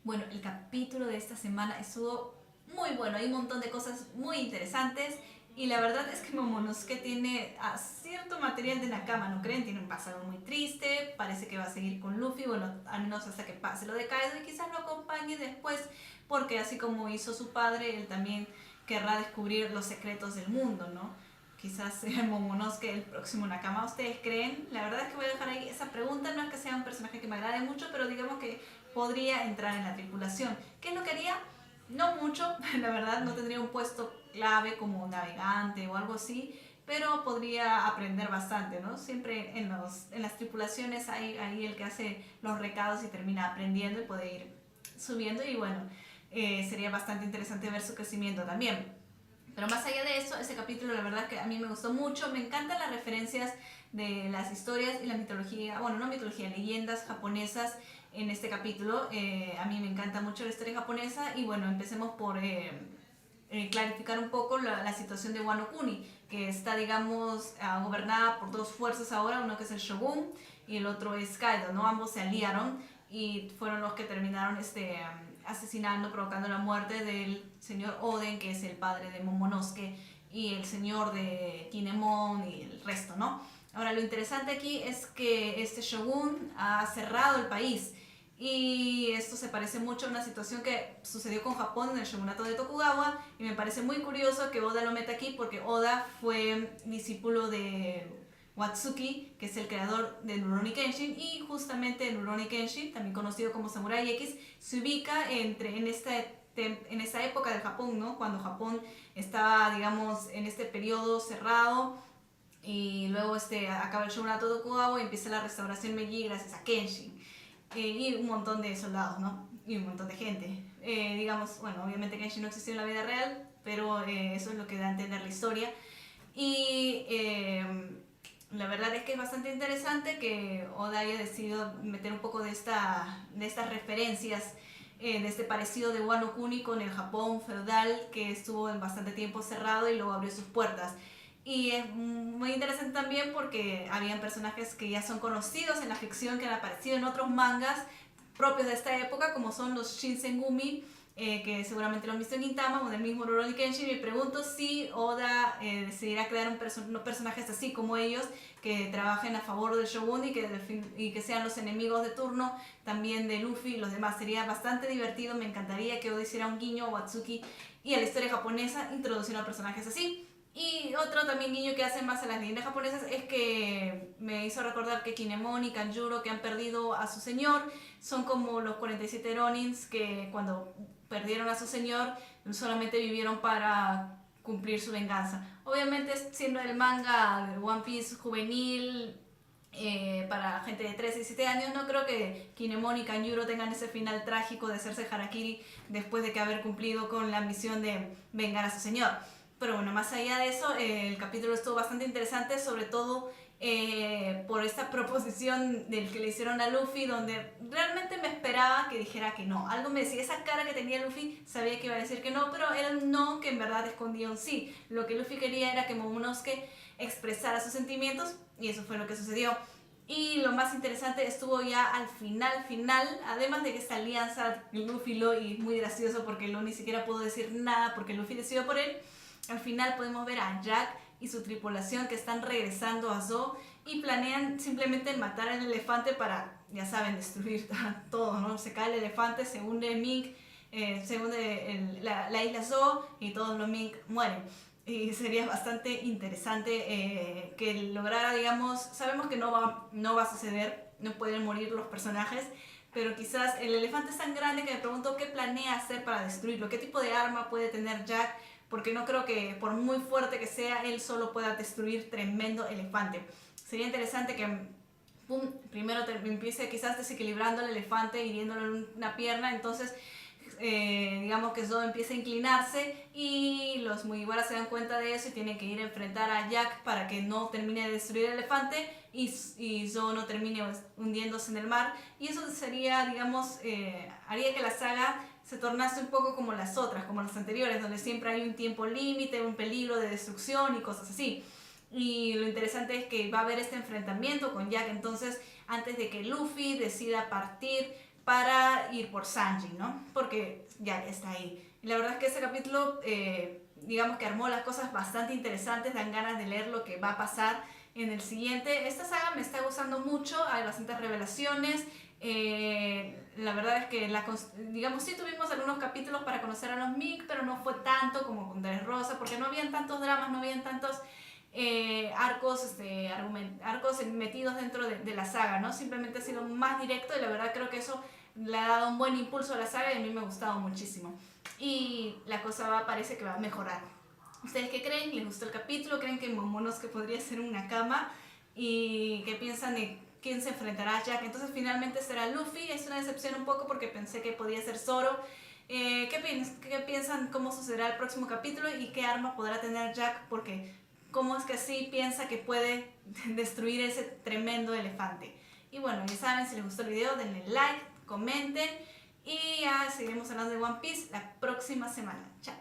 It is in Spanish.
Bueno, el capítulo de esta semana estuvo muy bueno, hay un montón de cosas muy interesantes y la verdad es que Momonosuke tiene cierto material de Nakama, ¿no creen? Tiene un pasado muy triste, parece que va a seguir con Luffy, bueno, al menos hasta que pase lo de Kaido y quizás lo acompañe después porque así como hizo su padre, él también querrá descubrir los secretos del mundo, ¿no? Quizás sea Momonosuke el próximo Nakama. ¿Ustedes creen? La verdad es que voy a dejar ahí esa pregunta. No es que sea un personaje que me agrade mucho, pero digamos que podría entrar en la tripulación. ¿Qué es lo que haría? No mucho, la verdad, no tendría un puesto clave como navegante o algo así, pero podría aprender bastante, ¿no? Siempre en las tripulaciones hay ahí el que hace los recados y termina aprendiendo y puede ir subiendo y bueno, sería bastante interesante ver su crecimiento también. Pero más allá de eso, ese capítulo la verdad que a mí me gustó mucho. Me encantan las referencias de las historias y la mitología, bueno, no mitología, leyendas japonesas en este capítulo. A mí me encanta mucho la historia japonesa y bueno, empecemos por clarificar un poco la situación de Wano Kuni, que está, digamos, gobernada por dos fuerzas ahora, uno que es el Shogun y el otro es Kaido, ¿no? Ambos se aliaron y fueron los que terminaron asesinando, provocando la muerte del señor Oden, que es el padre de Momonosuke, y el señor de Kinemon y el resto, ¿no? Ahora, lo interesante aquí es que este shogun ha cerrado el país y esto se parece mucho a una situación que sucedió con Japón en el shogunato de Tokugawa y me parece muy curioso que Oda lo meta aquí porque Oda fue discípulo de Watsuki, que es el creador de Rurouni Kenshin, y justamente Rurouni Kenshin, también conocido como Samurai X, se ubica en esta época del Japón, ¿no? Cuando Japón estaba, digamos, en este periodo cerrado y luego acaba el shogunato de Tokugawa y empieza la restauración Meiji gracias a Kenshin y un montón de soldados, ¿no? Y un montón de gente. Digamos, bueno, obviamente Kenshin no existió en la vida real, pero eso es lo que da a entender la historia. Y la verdad es que es bastante interesante que Oda haya decidido meter un poco de estas referencias, de este parecido de Wano Kuni con el Japón feudal que estuvo en bastante tiempo cerrado y luego abrió sus puertas. Y es muy interesante también porque habían personajes que ya son conocidos en la ficción, que han aparecido en otros mangas propios de esta época, como son los Shinsengumi, que seguramente lo han visto en Gintama o del mismo Rurouni Kenshin. Y me pregunto si Oda decidirá crear unos personajes así como ellos, que trabajen a favor del Shogun y que sean los enemigos de turno también de Luffy y los demás. Sería bastante divertido, me encantaría que Oda hiciera un guiño a Watsuki y a la historia japonesa introduciendo a personajes así. Y otro también guiño que hacen más a las leyendas japonesas es que me hizo recordar que Kinemon y Kanjuro, que han perdido a su señor, son como los 47 Ronins que cuando perdieron a su señor solamente vivieron para cumplir su venganza. Obviamente siendo el manga de One Piece juvenil, para gente de 13 y 17 años, no creo que Kinemon y Kanjuro tengan ese final trágico de hacerse harakiri después de que haber cumplido con la misión de vengar a su señor. Pero bueno, más allá de eso, el capítulo estuvo bastante interesante, sobre todo por esta proposición del que le hicieron a Luffy, donde realmente me esperaba que dijera que no. Algo me decía, esa cara que tenía Luffy, sabía que iba a decir que no, pero era un no que en verdad escondía un sí. Lo que Luffy quería era que Momonosuke expresara sus sentimientos y eso fue lo que sucedió. Y lo más interesante estuvo ya al final, además de que esta alianza Luffy-Lo, y muy gracioso porque Lo ni siquiera pudo decir nada porque Luffy decidió por él. Al final podemos ver a Jack y su tripulación que están regresando a Zou y planean simplemente matar al elefante para, ya saben, destruir todo, ¿no? Se cae el elefante, se hunde Mink, se hunde la isla Zou y todos los Mink mueren. Y sería bastante interesante que lograra, digamos, sabemos que no va a suceder, no pueden morir los personajes, pero quizás el elefante es tan grande que me pregunto qué planea hacer para destruirlo, qué tipo de arma puede tener Jack, porque no creo que por muy fuerte que sea, él solo pueda destruir tremendo elefante. Sería interesante que primero empiece quizás desequilibrando al elefante, hiriéndolo en una pierna, entonces digamos que Zou empieza a inclinarse y los Mugiwara se dan cuenta de eso y tienen que ir a enfrentar a Jack para que no termine de destruir el elefante y Zou no termine hundiéndose en el mar. Y eso sería, digamos, haría que la saga se tornase un poco como las otras, como las anteriores, donde siempre hay un tiempo límite, un peligro de destrucción y cosas así. Y lo interesante es que va a haber este enfrentamiento con Jack, entonces antes de que Luffy decida partir para ir por Sanji, ¿no? Porque ya está ahí. Y la verdad es que ese capítulo, digamos que armó las cosas bastante interesantes, dan ganas de leer lo que va a pasar en el siguiente. Esta saga me está gustando mucho, hay bastantes revelaciones. La verdad es que, digamos, sí tuvimos algunos capítulos para conocer a los Mick, pero no fue tanto como con Dressrosa, porque no habían tantos dramas, no habían tantos arcos metidos dentro de la saga, ¿no? Simplemente ha sido más directo y la verdad creo que eso le ha dado un buen impulso a la saga y a mí me ha gustado muchísimo. Y la cosa parece que va a mejorar. ¿Ustedes qué creen? ¿Les gustó el capítulo? ¿Creen que Momonosuke podría ser una cama? ¿Y qué piensan de quién se enfrentará a Jack? Entonces finalmente será Luffy. Es una decepción un poco porque pensé que podía ser Zoro. ¿Qué piensan cómo sucederá el próximo capítulo y qué arma podrá tener Jack? Porque cómo es que así piensa que puede destruir ese tremendo elefante. Y bueno, ya saben, si les gustó el video denle like, comenten y ya seguiremos hablando de One Piece la próxima semana. Chao.